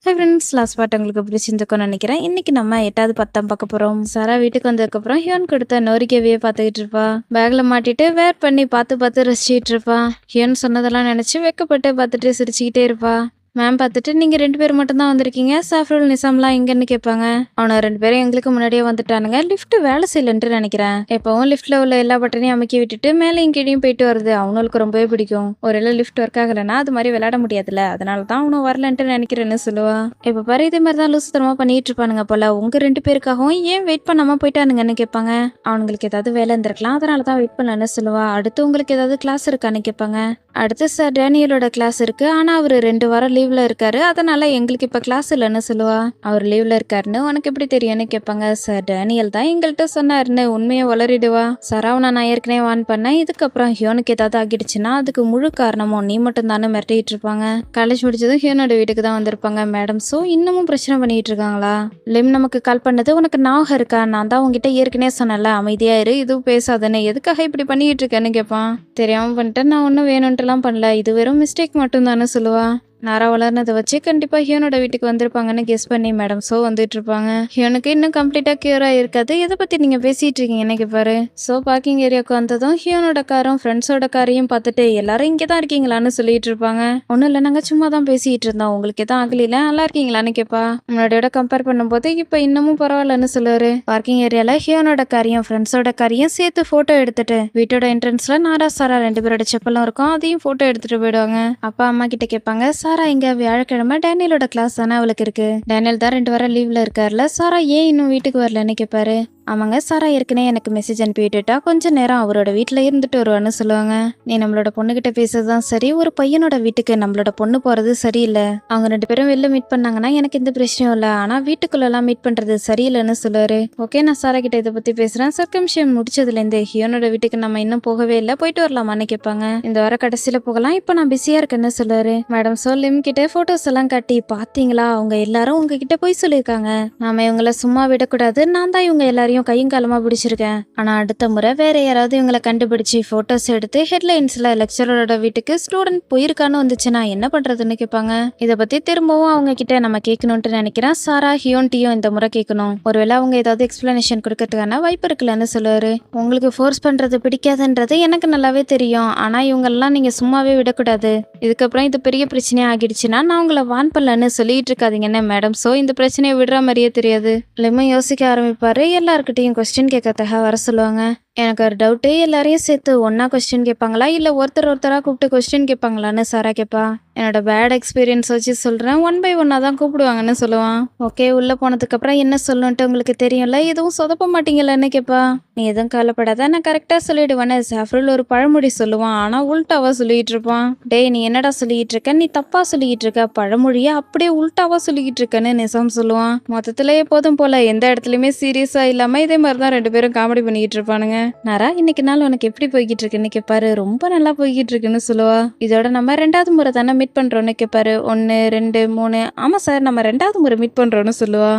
Hi friends, last part உங்களுக்கு பிடிச்சிருந்துக்கும்னு நினைக்கிறேன். இன்னைக்கு நம்ம 8வது 10ஆம் பார்க்க போறோம். சாரா வீட்டுக்கு வந்ததுக்கப்புறம் ஹியோன் கொடுத்த நோரிக்கவியே பார்த்துக்கிட்டு இருப்பா. பேக்ல மாட்டிட்டு வேர் பண்ணி பார்த்து பார்த்து ரசிச்சுட்டு இருப்பா. ஹியோன் சொன்னதெல்லாம் நினைச்சு வெக்கப்பட்டு பார்த்துட்டு சிரிச்சுக்கிட்டே இருப்பா. மேம் பார்த்துட்டு நீங்கள் 2 பேர் மட்டும்தான் வந்திருக்கீங்க, சாஃப்ருல் நிசாம்லாம் எங்கன்னு கேட்பாங்க. அவனை 2 பேரும் எங்களுக்கு முன்னாடியே வந்துட்டானுங்க, லிஃப்ட் வேலை செய்யலன்ட்டு நினைக்கிறேன். எப்பவும் லிஃப்ட்ல உள்ள எல்லா பட்டனையும் அமைக்கி விட்டுட்டு மேலேயும் கீழேயும் போயிட்டு வருது. அவனுக்கு ரொம்பவே பிடிக்கும். ஒரு லிஃப்ட் ஒர்க் ஆகலைன்னா அது மாதிரி விளையாட முடியாதுல்ல, அதனால தான் அவனும் வரலன்ட்டு நினைக்கிறேன்னு சொல்லுவா. இப்போ பாரு, இதே மாதிரி தான் லூசுத்தனமா பண்ணிட்டு இருப்பானுங்க போல. உங்க 2 பேருக்காகவும் ஏன் வெயிட் பண்ணாம போயிட்டானுங்கன்னு கேட்பாங்க. அவங்களுக்கு ஏதாவது வேலை இருந்திருக்கலாம், அதனால தான் வெயிட் பண்ணலன்னு சொல்லுவா. அடுத்து உங்களுக்கு ஏதாவது கிளாஸ் இருக்கான்னு கேட்பாங்க. அடுத்து சார் டேனியலோட கிளாஸ் இருக்கு, ஆனா அவர் 2 வாரம் லீவ்ல இருக்காரு, அதனால எங்களுக்கு இப்ப கிளாஸ் இல்லைன்னு சொல்லுவா. அவர் லீவ்ல இருக்காருன்னு உனக்கு எப்படி தெரியும்னு கேட்பாங்க. சார் டேனியல் தான் எங்கள்கிட்ட சொன்னாருன்னு உண்மையை வளரிடுவா. சரவணா நான் ஏற்கனவே வான் பண்ணேன், இதுக்கப்புறம் ஹியோனுக்கு ஏதாவது ஆகிடுச்சுன்னா அதுக்கு முழு காரணமும் நீ மட்டும் தானே மிரட்டிட்டு இருப்பாங்க. காலேஜ் முடிச்சதும் ஹியோனோட வீட்டுக்கு தான் வந்திருப்பாங்க மேடம். ஸோ இன்னமும் பிரச்சனை பண்ணிட்டு இருக்காங்களா? லிம் நமக்கு கால் பண்ணது உனக்கு ஞாபகம் இருக்கா? நான் தான் உங்ககிட்ட ஏற்கனவே சொன்னல, அமைதியா இரு, இதுவும் பேசாதன்னு, எதுக்காக இப்படி பண்ணிட்டு இருக்கேன்னு கேட்பான். தெரியாம பண்ணிட்டு நான் ஒன்றும் வேணும்ட்டுலாம் பண்ணல, இது வெறும் மிஸ்டேக் மட்டும் தானே சொல்லுவா. நாரா வளர்னதை வச்சு கண்டிப்பா ஹியோனோட வீட்டுக்கு வந்திருப்பாங்கன்னு கெஸ் பண்ணி மேடம் சோ வந்துட்டு இருப்பாங்க. ஹியோனுக்கு இன்னும் கம்ப்ளீட்டா கியூரா இருக்காது. எதை பத்தி நீங்க பேசிட்டு இருக்கீங்க எனக்கு பாரு. சோ பார்க்கிங் ஏரியாவுக்கு வந்ததும் ஹியோனோட காரும் ஃப்ரெண்ட்ஸோட காரையும் பார்த்துட்டு எல்லாரும் இங்கதான் இருக்கீங்களான்னு சொல்லிட்டு இருப்பாங்க. ஒன்னும் இல்ல, நாங்க சும்மா தான் பேசிட்டு இருந்தோம், உங்களுக்கு எதாவது ஆகல, நல்லா இருக்கீங்களான்னு கேட்பா. முன்னாடியோட கம்பேர் பண்ணும்போது இப்ப இன்னமும் பரவாயில்லன்னு சொல்லுவாரு. பார்க்கிங் ஏரியால ஹியோனோட காரையும் ஃப்ரெண்ட்ஸோட காரையும் சேர்த்து போட்டோ எடுத்துட்டு வீட்டோட என்ட்ரன்ஸ்ல நாரா சாரா 2 பேரோட செப்பலும் இருக்கும், அதையும் போட்டோ எடுத்துட்டு போயிடுவாங்க. அப்பா அம்மா கிட்ட கேட்பாங்க, சாரா இங்க வியாழக்கிழமை டேனியலோட கிளாஸ் தானே அவளுக்கு இருக்கு, டேனியல் தான் 2 வாரம் லீவ்ல இருக்காருல, சாரா ஏன் இன்னும் வீட்டுக்கு வரலன்னு கேட்பாரு. அவங்க சாரா ஏற்கனவே எனக்கு மெசேஜ் அனுப்பி விட்டுட்டா, கொஞ்ச நேரம் அவரோட வீட்டுல இருந்துட்டு வருவான்னு சொல்லுவாங்க. நீ நம்மளோட பொண்ணுகிட்ட பேசுறதுதான் சரி, ஒரு பையனோட வீட்டுக்கு நம்மளோட பொண்ணு போறது சரியில்லை. அவங்க 2 பேரும் வெளில மீட் பண்ணாங்கன்னா எனக்கு எந்த பிரச்சனையும் இல்லை, ஆனா வீட்டுக்குள்ள எல்லாம் மீட் பண்றது சரியில்லைன்னு சொல்லுவாரு. ஓகே, நான் சாரா கிட்ட இதை பத்தி பேசுறேன், சர்க்கம்ஷியம் முடிச்சதுல இருந்து ஹியோனோட வீட்டுக்கு நம்ம இன்னும் போகவே இல்லை, போயிட்டு வரலாமான்னு கேட்பாங்க. இந்த வார கடைசியில போகலாம், இப்ப நான் பிஸியா இருக்கேன்னு சொல்லுவாரு. மேடம் லிம் கிட்ட போட்டோஸ் எல்லாம் காட்டி, பாத்தீங்களா அவங்க எல்லாரும் உங்ககிட்ட போய் சொல்லியிருக்காங்க, நாம இவங்கள சும்மா விடக்கூடாது, நான் தான் இவங்க எல்லாரையும் கையும் காலமா பிடிச்சிருக்கேன், ஆனா அடுத்த முறை வேற யாராவது இவங்களை கண்டுபிடிச்சு போட்டோஸ் எடுத்து ஹெட்லைன்ஸ்ல லெக்சரோட வீட்டுக்கு ஸ்டூடெண்ட் போயிருக்கான்னு வந்துச்சுன்னா என்ன பண்றதுன்னு கேட்பாங்க. இதை பத்தி திரும்பவும் அவங்க கிட்ட நம்ம கேட்கணும்னு நினைக்கிறேன். சாரா ஹியோன்ட்டியும் இந்த முறை கேட்கணும், ஒருவேளை அவங்க ஏதாவது எக்ஸ்பிளனேஷன் கொடுக்கறதுக்கான வாய்ப்பு இருக்குல்லன்னு சொல்லுவாரு. உங்களுக்கு ஃபோர்ஸ் பண்றது பிடிக்காதுன்றது எனக்கு நல்லாவே தெரியும், ஆனா இவங்கெல்லாம் நீங்க சும்மாவே விடக்கூடாது, இதுக்கப்புறம் இது பெரிய பிரச்சனையா ஆகிடுச்சுன்னா நான் உங்களை வான் பண்ணலன்னு சொல்லிட்டு இருக்காதீங்கன்னு மேடம் சோ இந்த பிரச்சனையை விடுற மாதிரியே தெரியாது. லிம்மும் யோசிக்க ஆரம்பிப்பாரு. எல்லாருக்கிட்டையும் கொஸ்டின் கேட்கறதுக்காக வர சொல்லுவாங்க. எனக்கு ஒரு டவுட்டு, எல்லாரையும் சேர்த்து ஒன்னா கொஸ்டின் கேட்பாங்களா இல்லை ஒருத்தர் ஒருத்தராக கூப்பிட்டு கொஸ்டின் கேட்பாங்களான்னு சாரா கேட்பா. என்னோட பேட் எக்ஸ்பீரியன்ஸ் வச்சு சொல்கிறேன், 1 by 1 தான் கூப்பிடுவாங்கன்னு சொல்லுவான். ஓகே, உள்ளே போனதுக்கப்புறம் என்ன சொல்லணுன்ட்டு உங்களுக்கு தெரியும்ல, எதுவும் சொதப்ப மாட்டீங்களன்னு கேட்பா. நீ எதுவும் கவலைப்படாத, நான் கரெக்டாக சொல்லிடுவேன்னு சாஃப்ருல் ஒரு பழமொழி சொல்லுவான், ஆனால் உல்டாவா சொல்லிட்டு இருப்பான். டேய், நீ என்னடா சொல்லிட்டு இருக்க, நீ தப்பா சொல்லிட்டு இருக்க, பழமொழியை அப்படியே உல்டாவா சொல்லிட்டு இருக்கன்னு நிசாம் சொல்லுவான். மொத்தத்தில் எப்போதும் போல எந்த இடத்துலையுமே சீரியஸாக இல்லாமல் இதே மாதிரி தான் 2 பேரும் காமெடி பண்ணிக்கிட்டு இருப்பானுங்க. நாரா, இன்னைக்கு நாள் உனக்கு எப்படி போய்கிட்டு இருக்குன்னு கேட்பாரு. ரொம்ப நல்லா போய்கிட்டு இருக்குன்னு சொல்லுவா. இதோட நம்ம 2வது முறை தானே மீட் பண்றோம்னு கேட்பாரு. 1 2 3. ஆமா சார், நம்ம 2வது முறை மீட் பண்றோம்னு சொல்லுவா.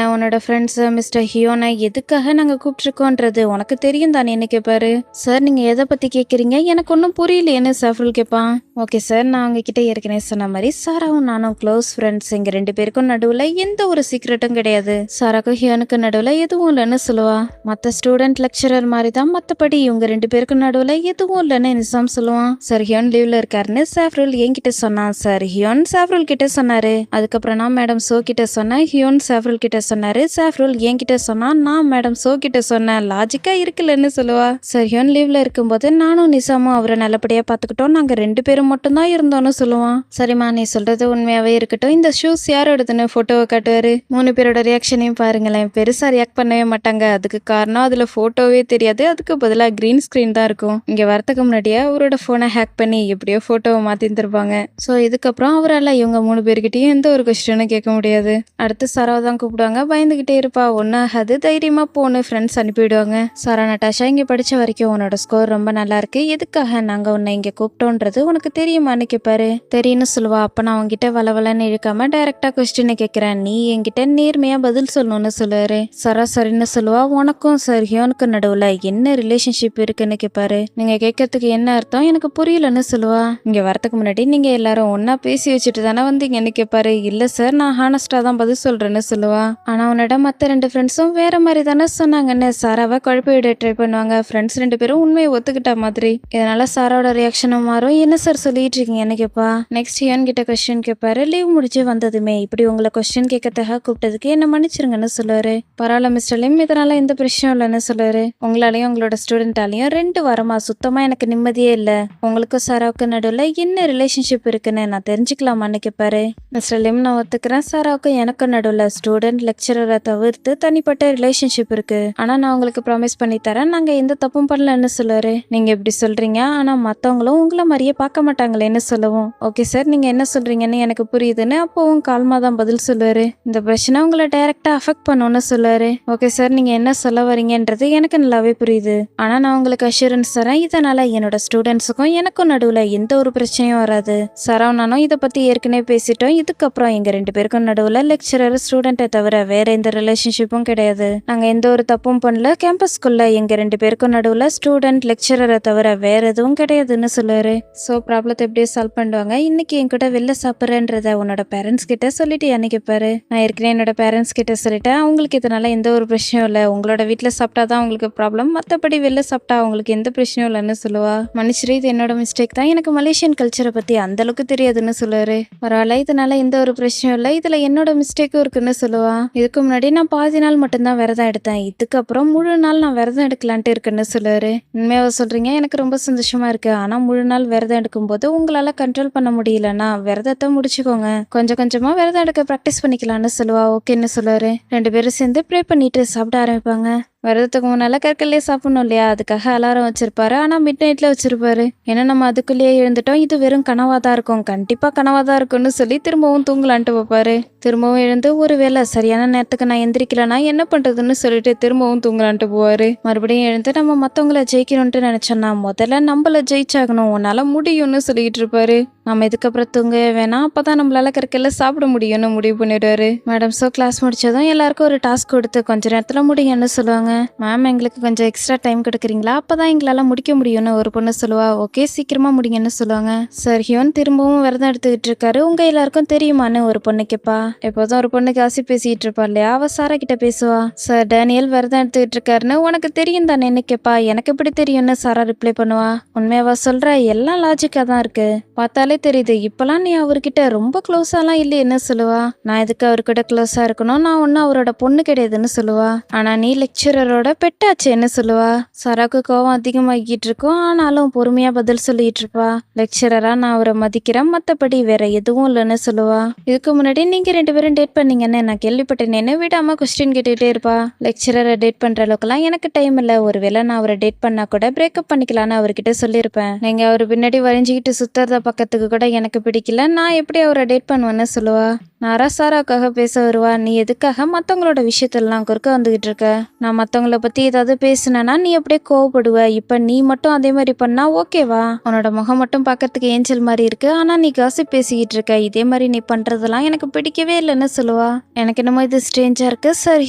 உன்னோட ஃப்ரெண்ட்ஸ் மிஸ்டர் ஹியோனை எதுக்காக நாங்க கூப்பிட்டுருக்கோன்றது உனக்கு தெரியும் தானேன்னு கேட்பாரு. சார், நீங்க எதை பத்தி கேட்குறீங்க, எனக்கு ஒன்றும் புரியலையேன்னு சாஃப்ருல் கேட்பான். ஓகே சார், நான் உங்ககிட்ட ஏற்கனவே சொன்ன மாதிரி சாராவும் நானும் க்ளோஸ் ஃப்ரெண்ட்ஸ், எங்க 2 பேருக்கும் நடுவில் எந்த ஒரு சீக்ரெட்டும் கிடையாது, சாராக்கும் ஹியோனுக்கு நடுவில் எதுவும் இல்லைன்னு சொல்லுவா. மற்ற ஸ்டூடெண்ட் லெக்சரர் மாதிரி தான், மற்றபடி இவங்க 2 பேருக்கும் நடுவில் எதுவும் இல்லைன்னு நிசாம் சொல்லுவான். சார், ஹியோன் லீவ்ல இருக்காருன்னு சாஃப்ருல் என்கிட்ட சொன்னான் சார், ஹியோன் சாஃப்ருல் கிட்ட சொன்னாரு, அதுக்கப்புறம் நான் மேடம் சோ கிட்ட சொன்னேன், ஹியோன் சாஃப்ருல் கிட்ட சொன்னாரு, சாஃப்ருல் என்கிட்ட சொன்னா, நான் மேடம் சோ கிட்ட சொன்னேன், லாஜிக்கா இருக்குல்லன்னு சொல்லுவா. சார், ஹியோன் லீவ்ல இருக்கும்போது நானும் நிசாமும் அவரை நல்லபடியா பார்த்துக்கிட்டோம், நாங்க 2 பேரும் மட்டும்தான் இருந்தோம்னு சொல்லுவான். சரிம்மா, நீ சொல்றது உண்மையாவே இருக்கட்டும், இந்த ஷூஸ் யாரோடதுன்னு போட்டோவை காட்டுவாரு. 3 பேரோட ரியாக்ஷனையும் பாருங்களேன், பெருசா ரியாக்ட் பண்ணவே மாட்டாங்க, அதுக்கு காரணம் அதுல போட்டோவே தெரியாது, அதுக்கு பதிலாக கிரீன் ஸ்கிரீன் தான் இருக்கும். இங்க வரத்துக்கு முன்னாடியே அவரோட போனை ஹேக் பண்ணி எப்படியோ போட்டோவை மாத்தி தருவாங்க. ஸோ இதுக்கப்புறம் அவரால் இவங்க 3 பேர்கிட்டயும் எந்த ஒரு கொஸ்டினும் கேட்க முடியாது. அடுத்து சாராவை தான் கூப்பிடுவாங்க. பயந்துகிட்டே இருப்பா. ஒன்னாகாது, தைரியமா போன்னு ஃப்ரெண்ட்ஸ் அனுப்பிவிடுவாங்க. சாரா, நட்டாஷா, இங்க படிச்ச வரைக்கும் உன்னோட ஸ்கோர் ரொம்ப நல்லா இருக்கு, எதுக்காக நாங்க உன்னை இங்க கூப்பிட்டோன்றது உனக்கு தெரியுமான்னு கேட்பாரு. தெரியும்னு சொல்லுவா. அப்ப நான் உங்ககிட்ட வளவலன்னு இழுக்காம டைரக்டா கொஸ்டினை கேட்கிறேன், நீ என்கிட்ட நேர்மையா பதில் சொல்லணும்னு சொல்லுவாரு. சாரா சரின்னு சொல்லுவா. உனக்கும் சார் ஹியோனுக்கு நடுவுல என்ன ரிலேஷன்ஷிப் இருக்குன்னு கேட்பாரு. நீங்க கேட்கறதுக்கு என்ன அர்த்தம் எனக்கு புரியலன்னு சொல்லுவா. இங்க வரதுக்கு முன்னாடி நீங்க எல்லாரும் ஒன்னா பேசி வச்சுட்டு தானே வந்தீங்கன்னு கேட்பாரு. இல்ல சார், நான் ஹானஸ்டா தான் பதில் சொல்றேன்னு சொல்லுவா. ஆனா உன்னோட மத்த 2 ஃப்ரெண்ட்ஸும் வேற மாதிரி தானே சொன்னாங்கன்னு சாராவை குழப்பி விட ட்ரை பண்ணுவாங்க. ஃப்ரெண்ட்ஸ் 2 பேரும் உண்மையை ஒத்துக்கிட்ட மாதிரி. இதனால சாராவோட ரியாக்ஷனும் மாறும். என்ன சார் சொல்லிட்டு இருக்கீங்கன்னு கேட்பா. நெக்ஸ்ட் ஹியோன் கிட்ட கொஸ்டின் கேட்பாரு. லீவ் முடிச்சு வந்ததுமே இப்படி உங்களை கொஸ்டின் கேட்கறதுக்காக கூப்பிட்டதுக்கு என்ன மன்னிச்சிருங்கன்னு சொல்லுவாரு. பரவாயில்ல மிஸ்டர் லிம், இதனால எந்த பிரச்சனையும் இல்லைன்னு சொல்லுவாரு. உங்களாலையும் உங்களோட ஸ்டூடெண்டாலையும் 2 வாரமா சுத்தமா எனக்கு நிம்மதியே இல்ல. உங்களுக்கும் சாராவுக்கு நடுவில் என்ன ரிலேஷன்ஷிப் இருக்குன்னு நான் தெரிஞ்சுக்கலாமான்னு கேட்பாரு. மிஸ்டர் லிம், நான் ஒத்துக்கிறேன், சாராவுக்கும் எனக்கும் நடுவில் ஸ்டூடெண்ட் லெக்சரரை தவிர்த்து தனிப்பட்ட ரிலேஷன்ஷிப் இருக்கு. ஆனா நான் உங்களுக்கு ப்ராமிஸ் பண்ணி தரேன், நாங்க எந்த தப்பும் பண்ணலன்னு சொல்லுவாரு. நீங்க இப்படி சொல்றீங்க, ஆனா மத்தவங்களும் உங்களை மாதிரியே பார்க்க மாட்டாங்களேன்னு சொல்லவும், ஓகே சார் நீங்க என்ன சொல்றீங்கன்னு எனக்கு புரியுதுன்னு அப்பவும் கால்மா தான் பதில் சொல்லுவாரு. இந்த பிரச்சனை உங்களை டைரக்டா அஃபெக்ட் பண்ணும்னு சொல்லுவாரு. ஓகே சார், நீங்க என்ன சொல்ல வரீங்கன்றது எனக்கு நல்லாவே புரியுது. ஆனா நான் உங்களுக்கு அஷூரன்ஸ் தரேன், இதனால என்னோட ஸ்டூடெண்ட்ஸுக்கும் எனக்கும் நடுவுல எந்த ஒரு பிரச்சனையும் வராது. சரவ் நானும் இதை பத்தி ஏற்கனவே பேசிட்டோம். இதுக்கப்புறம் எங்க 2 பேருக்கும் நடுவுல லெக்சரர் ஸ்டூடெண்ட்டை தவிர வேற எந்த ரிலேஷன்ஷிப்பும் கிடையாது. நாங்க எந்த ஒரு தப்பும் பண்ணல. கேம்பஸ்குள்ள எங்க 2 பேருக்கும் நடுவுல ஸ்டூடெண்ட் லெக்சரரை தவிர வேற எதுவும் கிடையாதுன்னு சொல்லுவாரு. சோ ப்ராப்ளத்தை எப்படியே சால்வ் பண்ணுவாங்க. இன்னைக்கு என்கிட்ட வெளில சாப்பிட்றேன்றத உன்னோட பேரண்ட்ஸ் கிட்ட சொல்லிட்டு என்ன கேட்பாரு. நான் ஏற்கனவே என்னோட பேரண்ட்ஸ் கிட்ட சொல்லிட்டேன், அவங்களுக்கு இதனால எந்த ஒரு பிரச்சனையும் இல்லை. உங்களோட வீட்டில் சாப்பிட்டாதான் உங்களுக்கு ப்ராப்ளம், மற்றபடி வெளில சாப்பிட்டா அவங்களுக்கு எந்த பிரச்சனையும் இல்லைன்னு சொல்லுவா. மனுஷரு, இது என்னோட மிஸ்டேக் தான், எனக்கு மலேசியன் கல்ச்சரை பத்தி அந்த அளவுக்கு தெரியாதுன்னு சொல்லுவாரு. பரவாயில்ல, இதனால எந்த ஒரு பிரச்சனையும் இல்லை, இதுல என்னோட மிஸ்டேக்கும் இருக்குன்னு சொல்லுவா. இதுக்கு முன்னாடி நான் பாதி நாள் மட்டும்தான் விரதம் எடுத்தேன், இதுக்கப்புறம் முழு நாள் நான் விரதம் எடுக்கலான்ட்டு இருக்குன்னு சொல்லுவாரு. உண்மையாவ சொல்றீங்க, எனக்கு ரொம்ப சந்தோஷமா இருக்கு. ஆனா முழு நாள் விரதம் எடுக்கும்போது உங்களால கண்ட்ரோல் பண்ண முடியலன்னா விரதத்தை முடிச்சுக்கோங்க, கொஞ்சம் கொஞ்சமா விரதம் எடுக்க ப்ராக்டிஸ் பண்ணிக்கலாம்னு சொல்லுவா. ஓகேன்னு சொல்லுவாரு. 2 பேரும் சேர்ந்து ப்ரே பண்ணிட்டு சாப்பிட ஆரம்பிப்பாங்க. விரதத்துக்கு முன்னால கற்கல்லே சாப்பிடணும் இல்லையா, அதுக்காக அலாரம் வச்சிருப்பாரு. ஆனா மிட் நைட்ல வச்சிருப்பாரு. ஏன்னா நம்ம அதுக்குள்ளேயே எழுந்துட்டோம், இது வெறும் கனவாதான் இருக்கும், கண்டிப்பா கனவாதான் இருக்கும்னு சொல்லி திரும்பவும் தூங்கலான்ட்டு வைப்பாரு. திரும்பவும் எழுந்து ஒருவேளை சரியான நேரத்துக்கு நான் எந்திரிக்கலனா என்ன பண்றதுன்னு சொல்லிட்டு திரும்பவும் தூங்கலான்ட்டு போவாரு. மறுபடியும் எழுந்து நம்ம மத்தவங்கள ஜெயிக்கணும்ட்டு நினைச்சோம்னா முதல்ல நம்மள ஜெயிச்சாகணும், உன்னால முடியும்னு சொல்லிட்டு இருப்பாரு. நம்ம இதுக்கப்புறம் தூங்கவே வேணாம், அப்பதான் நம்மளால கற்கல்ல சாப்பிட முடியும்னு முடிவு பண்ணிடுவாரு. மேடம், சோ கிளாஸ் முடிச்சதும் எல்லாருக்கும் ஒரு டாஸ்க் கொடுத்து கொஞ்ச நேரத்துல முடியும்னு சொல்லுவாங்க. மேம், எங்களுக்கு கொஞ்சம் எக்ஸ்ட்ரா டைம் கொடுக்குறீங்களா, அப்பதான் எங்களால முடிக்க முடியும்னு ஒரு பொண்ணு சொல்லுவா. ஓகே, சீக்கிரமா முடிங்கன்னு சொல்லுவாங்க. சார், ஹியோன் திரும்பவும் விரதம் எடுத்துக்கிட்டு இருக்காரு, உங்க எல்லாருக்கும் தெரியுமான்னு ஒரு பொண்ணு கேப்பா. எப்போதும் ஒரு பொண்ணு காசி பேசிட்டு இருப்பா இல்லையா, அவ சாரா கிட்ட பேசுவா. சார், டேனியல் விரதம் எடுத்துக்கிட்டு இருக்காருன்னு உனக்கு தெரியும் தானேன்னு கேப்பா. எனக்கு எப்படி தெரியும்னு சாரா ரிப்ளை பண்ணுவா. உண்மையாவா சொல்ற, எல்லாம் லாஜிக்கா தான் இருக்கு, பார்த்தாலே தெரியுது. இப்பெல்லாம் நீ அவர்கிட்ட ரொம்ப க்ளோஸாலாம் இல்லையேன்னு சொல்லுவா. நான் எதுக்கு அவர்கிட்ட க்ளோஸா இருக்கணும், நான் ஒன்னும் அவரோட பொண்ணு கிடையாதுன்னு சொல்லுவா. ஆனா நீ லெக்சரரோட பெட்டாச்சேன்னு சொல்லுவா. சாராக்கு கோவம் அதிகமாகிட்டு இருக்கும், ஆனாலும் பொறுமையா பதில் சொல்லிட்டு இருப்பா. லெக்சரரா நான் அவரை மதிக்கிறேன், மத்தபடி வேற எதுவும் இல்லைன்னு சொல்லுவா. இதுக்கு முன்னாடி நீங்க 2 பேரும் டேட் பண்ணீங்கன்னு நான் கேள்விப்பட்டேன்னு விடாம கொஸ்டின் கேட்டுக்கிட்டே இருப்பா. லெக்சரரை டேட் பண்ற அளவுக்குலாம் எனக்கு டைம் இல்ல, ஒருவேளை நான் அவரை டேட் பண்ணா கூட பிரேக்கப் பண்ணிக்கலான்னு அவர்கிட்ட சொல்லியிருப்பேன். நீங்க அவர் பின்னாடி வரைஞ்சிக்கிட்டு சுத்துறத பக்கத்துக்கு கூட எனக்கு பிடிக்கல, நான் எப்படி அவரை டேட் பண்ணுவேன்னு சொல்லுவா. நாரா சாராவுக்காக பேச வருவா. நீ எதுக்காக மத்தவங்களோட விஷயத்தெல்லாம் குறுக்க வந்துகிட்டு இருக்க, நான் மத்தவங்கள பத்தி ஏதாவது பேசுனேன்னா நீ அப்படியே கோவப்படுவ, இப்ப நீ மட்டும் அதே மாதிரி பண்ணா ஓகேவா? உன்னோட முகம் மட்டும் பாக்கிறதுக்கு ஏஞ்சல் மாதிரி இருக்கு, ஆனா நீ காசிப் பேசிக்கிட்டு இருக்க, இதே மாதிரி நீ பண்றதெல்லாம் எனக்கு பிடிக்கவே இல்லைன்னு சொல்லுவா. எனக்கு என்னமோ இது ஸ்ட்ரேஞ்சா இருக்கு சார்,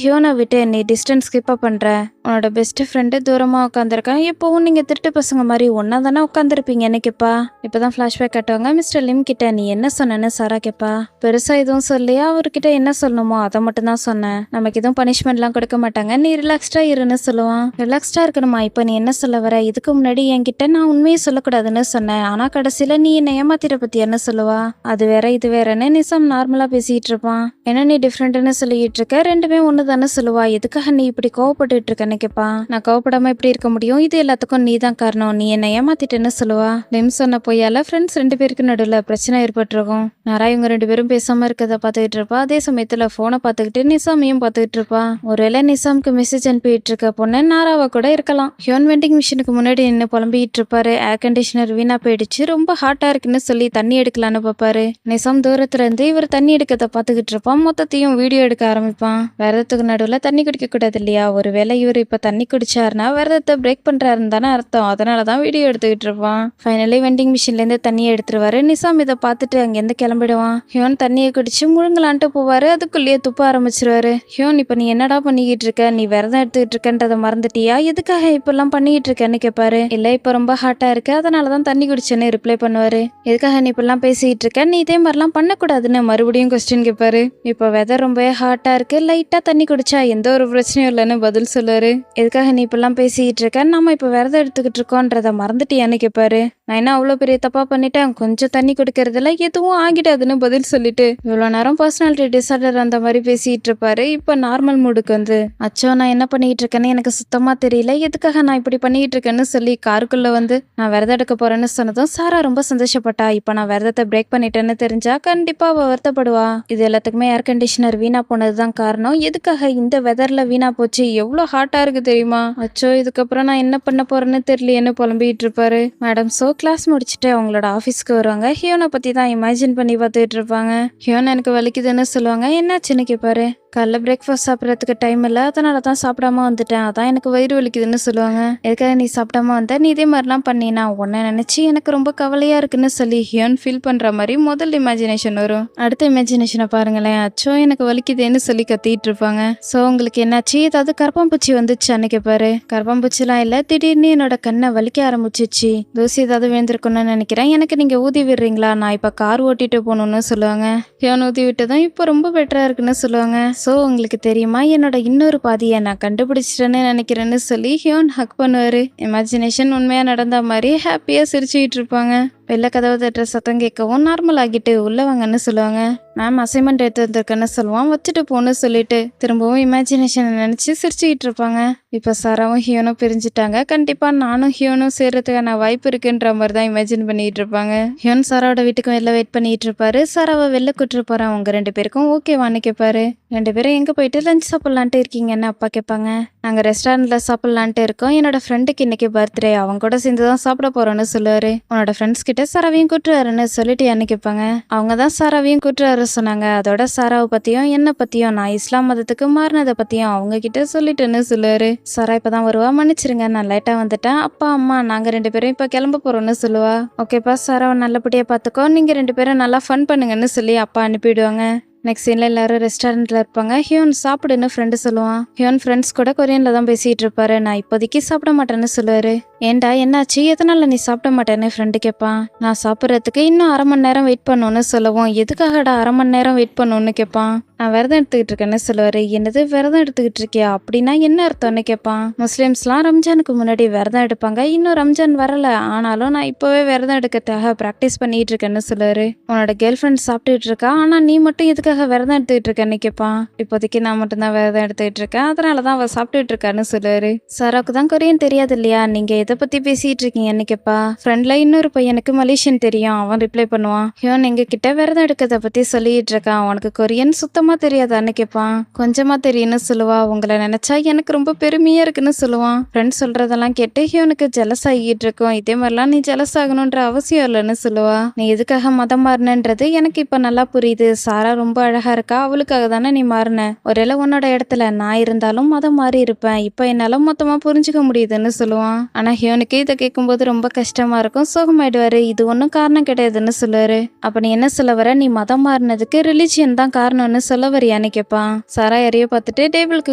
ஹியோனை விட்டு நீ டிஸ்டன்ஸ் ஸ்கிப்பா பண்ற, உன்னோட பெஸ்ட் ஃப்ரெண்டு தூரமா உட்காந்துருக்கான், எப்பவும் நீங்க திருட்டு பசங்க மாதிரி ஒன்னா தானே உட்காந்துருப்பீங்கன்னு கேப்பா. இப்பதான் பிளாஷ்பேக் காட்டுவாங்க. மிஸ்டர் லிம் கிட்ட நீ என்ன சொன்னேன்னு சாரா கேப்பா. பெருசா எதுவும் சொல்லியா, அவர்கிட்ட என்ன சொல்லணுமோ அதை மட்டும் தான் சொன்னேன், நமக்கு எதுவும் பனிஷ்மெண்ட்லாம் கொடுக்க மாட்டாங்க, நீ ரிலாக்ஸ்டா இருன்னு சொல்லுவான். ரிலாக்ஸ்டா இருக்கணுமா, இப்ப நீ என்ன சொல்ல வர, இதுக்கு முன்னாடி என்கிட்ட நான் உண்மையை சொல்லக்கூடாதுன்னு சொன்னேன், ஆனா கடைசியில நீ என்ன ஏமாத்திர பத்தியான்னு சொல்லுவா. அது வேற இது வேறன்னு நிசாம் நார்மலா பேசிட்டு இருப்பான். ஏன்னா நீ டிஃப்ரெண்ட்னு சொல்லிட்டு இருக்க, ரெண்டுமே ஒண்ணு தானே சொல்லுவா. எதுக்காக நீ இப்படி கோவப்பட்டு இருக்கன்னு கேப்பா. நான் கோவப்படாம இப்படி இருக்க முடியும், இது எல்லாத்துக்கும் நீ தான் காரணம், நீ என்ன ஏமாத்திட்டேன்னு சொல்லுவா. லிம் சொன்ன பொய்யால ஃப்ரெண்ட்ஸ் 2 பேருக்கு நடுவில் பிரச்சனை ஏற்பட்டிருக்கும். நாரா இவங்க 2 பேரும் பேசாம இருக்கத பார்த்துக்கிட்டு இருப்பா. அதே சமயத்துல போனை பார்த்துக்கிட்டு நிசாமையும் பார்த்துக்கிட்டு இருப்பா. ஒருவேளை நிசாமுக்கு மெசேஜ் அனுப்பிட்டு இருக்க பொண்ணு நாராவா கூட இருக்கலாம். ஹியோன் வெண்டிங் மிஷினுக்கு முன்னாடி நின்று புலம்பிட்டு இருப்பாரு. ஏர் கண்டிஷனர் வீணா போயிடுச்சு, ரொம்ப ஹாட்டா இருக்குன்னு சொல்லி தண்ணி எடுக்கலான்னு பார்ப்பாரு. நிசாம் தூரத்துல இருந்து இவர் தண்ணி எடுக்கிறத பார்த்துக்கிட்டு இருப்பான். மொத்தத்தையும் வீடியோ எடுக்க ஆரம்பிப்பான். விரதத்துக்கு நடுவில் தண்ணி குடிக்க கூடாது இல்லையா, ஒருவேளை இவர் அவர் இப்ப தண்ணி குடிச்சாருன்னா விரதத்தை பிரேக் பண்றாருன்னு தானே அர்த்தம். அதனாலதான் வீடியோ எடுத்துக்கிட்டு இருப்பான். ஃபைனலி வெண்டிங் மிஷின்ல இருந்து தண்ணியை எடுத்துருவாரு. நிசாம் இதை பார்த்துட்டு அங்கிருந்து கிளம்பிடுவான். ஹியோன் தண்ணியை குடிச்சு முழுங்கலான்ட்டு போவாரு. அதுக்குள்ளேயே துப்ப ஆரம்பிச்சிருவாரு. ஹியோன், இப்ப நீ என்னடா பண்ணிக்கிட்டு இருக்க? நீ விரதம் எடுத்துக்கிட்டு இருக்கன்றத மறந்துட்டியா? எதுக்காக இப்பெல்லாம் பண்ணிக்கிட்டு இருக்கேன்னு கேட்பாரு. இல்ல, இப்ப ரொம்ப ஹாட்டா இருக்கு, அதனாலதான் தண்ணி குடிச்சேன்னு ரிப்ளை பண்ணுவாரு. எதுக்காக நீ இப்பெல்லாம் பேசிக்கிட்டு இருக்க? நீ இதே மாதிரிலாம் பண்ணக்கூடாதுன்னு மறுபடியும் கொஸ்டின் கேட்பாரு. இப்ப வெதர் ரொம்பவே ஹாட்டா இருக்கு, லைட்டா தண்ணி குடிச்சா எந்த ஒரு பிரச்சனையும் இல்லைன்னு பதில் சொல்லுவாரு. எதுக்காக நீ இப்பெல்லாம் பேசிக்கிட்டு இருக்க? நம்ம இப்ப விரதம் எடுத்துக்கிட்டு இருக்கோன்றத மறந்துட்டியான்னு கேட்பாரு. நான் என்ன அவ்வளவு பெரிய தப்பா பண்ணிட்டேன்? கொஞ்சம் தண்ணி குடிக்கிறதுல எதுவும் ஆகிடாதுன்னு பதில் சொல்லிட்டு இவ்வளவு நேரம் பர்சனாலிட்டி டிசார்டர் அந்த மாதிரி பேசிட்டு இருப்பாரு. இப்ப நார்மல் மூடுக்கு வந்து, அச்சோ நான் என்ன பண்ணிட்டு இருக்கேன்னு எனக்கு சுத்தமா தெரியல, எதுக்காக நான் இப்படி பண்ணிட்டு இருக்கேன்னு சொல்லி காருக்குள்ள வந்து நான் விரதம் எடுக்க போறேன்னு சொன்னதும் சாரா ரொம்ப சந்தோஷப்பட்டா. இப்ப நான் விரதத்தை பிரேக் பண்ணிட்டேன்னு தெரிஞ்சா கண்டிப்பா அவ வருத்தப்படுவா. இது எல்லாத்துக்குமே ஏர் கண்டிஷனர் வீணா போனதுதான் காரணம். எதுக்காக இந்த வெதர்ல வீணா போச்சு? எவ்வளவு ஹாட்டா இருக்கு தெரியுமா? அச்சோ இதுக்கப்புறம் நான் என்ன பண்ண போறேன்னு தெரியலையேன்னு புலம்பிட்டு இருப்பாரு. மேடம் சோ கிளாஸ் முடிச்சுட்டு அவங்களோட ஆஃபீஸ்க்கு வருவாங்க. ஹியோனை பத்தி தான் இமேஜின் பண்ணி பார்த்துட்டு இருப்பாங்க. ஹியோன் எனக்கு வலிக்குதுன்னு சொல்லுவாங்க. என்னாச்சுன்னு கேட்பாரு. காலைல பிரேக்ஃபாஸ்ட் சாப்பிட்றதுக்கு டைம் இல்லை, அதனால தான் சாப்பிடாம வந்துட்டேன், அதான் எனக்கு வயிறு வலிக்குதுன்னு சொல்லுவாங்க. எதுக்காக நீ சாப்பிடாம வந்த? நீ இதே மாதிரிலாம் பண்ணினா உன்னை நினைச்சு எனக்கு ரொம்ப கவலையா இருக்குன்னு சொல்லி ஹியோன் ஃபீல் பண்ற மாதிரி முதல் இமேஜினேஷன் வரும். அடுத்த இமேஜினேஷனை பாருங்களேன். அச்சோ எனக்கு வலிக்குதுன்னு சொல்லி கத்திட்டு இருப்பாங்க. ஸோ உங்களுக்கு என்னாச்சு? ஏதாவது கரப்பாம்பூச்சி வந்துச்சான்னு கேட்பாரு. கரப்பாம்பூச்சிலாம் இல்லை, திடீர்னு என்னோட கண்ணை வலிக்க ஆரம்பிச்சிச்சு, தூசி ஏதாவது விழுந்திருக்குன்னு நினைக்கிறேன், எனக்கு நீங்க ஊதி விடுறீங்களா? நான் இப்ப கார் ஓட்டிட்டு போகணும்னு சொல்லுவாங்க. ஹியோன் ஊதி விட்டதும் இப்போ ரொம்ப பெட்டரா இருக்குன்னு சொல்லுவாங்க. ஸோ உங்களுக்கு தெரியுமா, என்னோட இன்னொரு பாதியை நான் கண்டுபிடிச்சிட்டேன்னு நினைக்கிறேன்னு சொல்லி ஹியோன் ஹக் பண்ணுவாரு. இமேஜினேஷன் உண்மையா நடந்த மாதிரி ஹாப்பியா சிரிச்சுக்கிட்டு இருப்பாங்க. வெள்ளை கதவு தட்டுற சத்தம் கேட்கவும் நார்மல் ஆகிட்டு உள்ள வாங்கன்னு சொல்லுவாங்க. மேம் அசைன்மெண்ட் எடுத்து வந்திருக்கேன்னு சொல்லுவான். வச்சுட்டு போன்னு சொல்லிட்டு திரும்பவும் இமேஜினேஷனை நினைச்சு சிரிச்சுக்கிட்டு இருப்பாங்க. இப்ப சாராவும் ஹியோனும் பிரிஞ்சுட்டாங்க. கண்டிப்பா நானும் ஹியோனும் சேர்றதுக்கான வாய்ப்பு இருக்குன்ற மாதிரி தான் இமேஜின் பண்ணிட்டு இருப்பாங்க. ஹியோன் சாராவோட வீட்டுக்கு வெளில வெயிட் பண்ணிட்டு இருப்பாரு. சாராவை வெளில கூட்டு போறேன், உங்க 2 பேருக்கும் ஓகேவான்னு கேட்பாரு. 2 பேரும் எங்க போயிட்டு லஞ்ச் சாப்பிடலான்ட்டு இருக்கீங்கன்னு அப்பா கேட்பாங்க. நாங்க ரெஸ்டாரண்ட்ல சாப்பிடலான்ட்டு இருக்கோம், என்னோட ஃப்ரெண்டுக்கு இன்னைக்கு பர்த்டே, அவங்க கூட சேர்ந்துதான் சாப்பிட போறோம்னு சொல்லுவாரு. உன்னோட ஃப்ரெண்ட்ஸ் கிட்ட சாராவையும் கூட்டுறாருன்னு சொல்லிட்டு என்ன கேட்பாங்க. அவங்க தான் சாராவையும் கூட்டுறாரு சொன்னாங்க. அதோட சாராவை பத்தியும் என்ன பத்தியும் நான் இஸ்லாம் மதத்துக்கு மாறினதை பத்தியும் அவங்க கிட்ட சொல்லிட்டேன்னு சொல்லுவாரு. சாரா இப்பதான் வருவா, மன்னிச்சிருங்க நான் லேட்டா வந்துட்டேன், அப்பா அம்மா நாங்க 2 பேரும் இப்ப கிளம்ப போறோம்னு சொல்லுவா. ஓகேப்பா, சாராவை நல்லபடியா பாத்துக்கோ, நீங்க 2 பேரும் நல்லா ஃபன் பண்ணுங்கன்னு சொல்லி அப்பா அனுப்பிடுவாங்க. நெக்ஸ்ட் சீன்ல எல்லாரும் ரெஸ்டாரண்ட்ல இருப்பாங்க. ஹியோன் சாப்பிடுன்னு ஃப்ரெண்டு சொல்லுவான். ஹியோன் ஃப்ரெண்ட்ஸ் கூட கொரியன்ல தான் பேசிட்டு இருப்பாரு. நான் இப்போதைக்கு சாப்பிட மாட்டேன்னு சொல்லுவாரு. ஏண்டா என்னாச்சு, எதனால நீ சாப்பிட மாட்டேன்னு ஃப்ரெண்டு கேட்பான். நான் சாப்பிட்றதுக்கு இன்னும் 1/2 மணி நேரம் வெயிட் பண்ணணும்னு சொல்லவும், எதுக்காகடா 1/2 மணி நேரம் வெயிட் பண்ணணும்னு கேட்பான். நான் விரதம் எடுத்துக்கிட்டு இருக்கேன்னு சொல்லுவாரு. என்னது விரதம் எடுத்துக்கிட்டு இருக்கியா? அப்படின்னா என்ன அர்த்தம்னு கேட்பான். முஸ்லிம்ஸ்லாம் ரம்ஜானுக்கு முன்னாடி விரதம் எடுப்பாங்க, இன்னும் ரம்ஜான் வரல, ஆனாலும் நான் இப்பவே விரதம் எடுக்கிறதுக்காக ப்ராக்டிஸ் பண்ணிட்டு இருக்கேன்னு சொல்லுவாரு. உன்னோட கேர்ள் ஃப்ரெண்ட் சாப்பிட்டுட்டு இருக்கா, ஆனா நீ மட்டும் எதுக்காக விரதம் எடுத்துக்கிட்டு இருக்கேன்னு கேட்பான். இப்போதைக்கு நான் மட்டும்தான் விரதம் எடுத்துக்கிட்டு இருக்கேன், அதனாலதான் அவ சாப்பிட்டுட்டு இருக்கான்னு சொல்லுவாரு. சாராவுக்கு தான் கொரியன் தெரியாது இல்லையா, நீங்க எதை பத்தி பேசிட்டு இருக்கீங்கன்னு கேட்பா. ஃப்ரெண்ட்ல இன்னொரு பையனுக்கு மலேசியன் தெரியும், அவன் ரிப்ளை பண்ணுவான். ஹியோன் எங்க கிட்ட விரதம் எடுக்கிறத பத்தி சொல்லிட்டு இருக்கான், உனக்கு கொரியன் சுத்தமா தெரியாதான்னு கேட்பான். கொஞ்சமா தெரியும்னு சொல்லுவா. உங்களை நினைச்சா எனக்கு ரொம்ப பெருமையா இருக்குன்னு சொல்லுவான். ஃப்ரெண்ட் சொல்றதெல்லாம் கேட்டு ஹியோனுக்கு ஜெலஸ் ஆகிட்டு இருக்கும். இதே மாதிரிலாம் நீ ஜெலஸ் ஆகணும்ன்ற அவசியம் இல்லைன்னு சொல்லுவா. நீ எதுக்காக மதம் மாறினன்றது எனக்கு இப்ப நல்லா புரியுது. சாரா ரொம்ப அழகா இருக்கா, அவளுக்காக தானே நீ மாறின. ஒருவேளை உன்னோட இடத்துல நான் இருந்தாலும் மதம் மாறி இருப்பேன், இப்ப என்னால மொத்தமா புரிஞ்சுக்க முடியுதுன்னு சொல்லுவான். ஆனா ஹியோனுக்கு இதை கேட்கும்போது ரொம்ப கஷ்டமா இருக்கும், சோகமாயிடுவாரு. இது ஒன்னும் காரணம் கிடையாதுன்னு சொல்லுவாரு. அப்ப நீ என்ன சொல்ல வர, நீ மதம் மாறினதுக்கு ரிலிஜியன் தான் காரணம்னு சொல்ல வரியான்னு கேட்பான். சாரா யாரையோ பார்த்துட்டு டேபிளுக்கு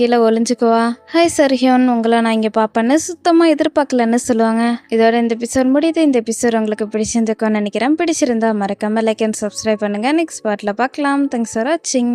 கீழே ஒளிஞ்சுக்குவா. ஹாய் சார் ஹியோன், உங்களை நான் இங்க பாப்பேன்னு சுத்தமா எதிர்பார்க்கலன்னு சொல்லுவாங்க. இதோட இந்த எபிசோட் முடியுது. இந்த எபிசோட் உங்களுக்கு பிடிச்சிருந்துக்கும்னு நினைக்கிறேன். பிடிச்சிருந்தா மறக்காம லைக் அண்ட் சப்ஸ்கிரைப் பண்ணுங்க. நெக்ஸ்ட் பார்ட்ல பார்க்கலாம். தேங்க்ஸ் ஃபார் வாட்சிங்.